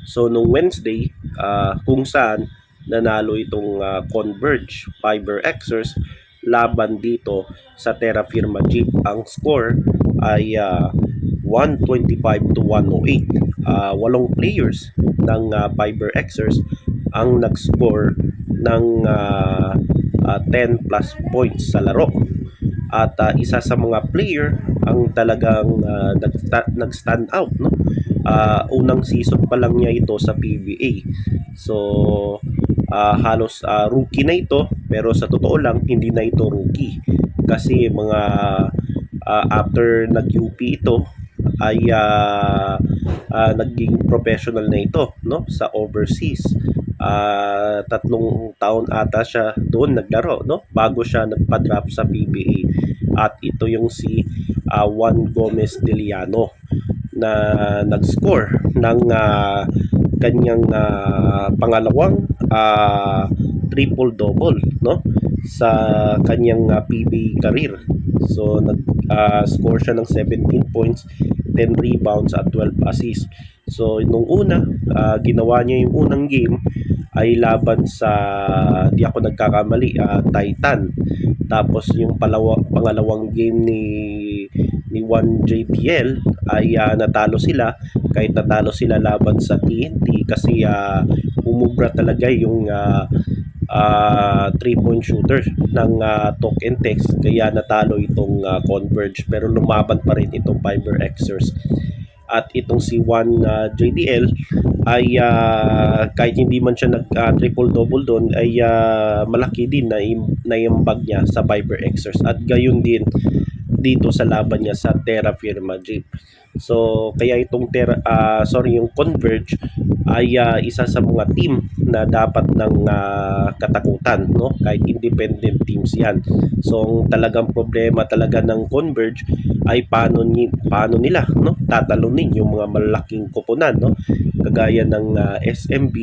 So nung Wednesday, kung saan nanalo itong Converge Fiber Xers laban dito sa Terra Firma Jeep. Ang score ay 125 to 108. Walong players ng Fiber Xers ang nag-score ng 10 plus points sa laro. At isa sa mga player ang talagang nag-stand out, no? Unang season pa lang niya ito sa PBA. So halos rookie na ito, pero sa totoo lang hindi na ito rookie kasi mga after nag-UP ito ay naging professional na ito, no, sa overseas. 3 taon ata siya doon naglaro, no, bago siya nagpa-drop sa PBA. At ito yung si Juan Gomez Deliano na nag-score ng kanyang pangalawang triple-double, no, sa kanyang PBA career. So nag-score siya ng 17 points, 10 rebounds at 12 assists. So nung una, ginawa niya yung unang game ay laban sa, di ako nagkakamali, Titan. Tapos yung pangalawang game ni 1JDL ay natalo sila, kahit natalo sila laban sa TNT kasi umubra talaga yung 3-point shooter ng Talk and Text, kaya natalo itong Converge, pero lumaban pa rin itong Fiber Xers. At itong si 1JDL ay kahit hindi man siya nag triple-double doon ay malaki din na naiambag niya sa Fiber Xers, at gayon din dito sa laban niya sa Terra Firma Jeep. So kaya itong yung Converge ay isa sa mga team na dapat ng katakutan, no, kahit independent teams yan. So ang talagang problema talaga ng Converge ay paano nila, no, tatalunin yung mga malaking koponan, no, kagaya ng SMB,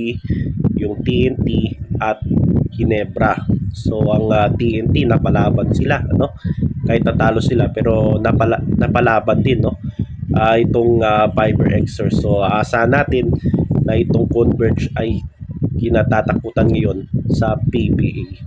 yung TNT at Ginebra. So ang TNT napalaban sila, no, kahit natalo sila pero napalaban din, no, itong Fiber Xers. So asa natin na itong Converge ay kinatatakutan ngayon sa PBA.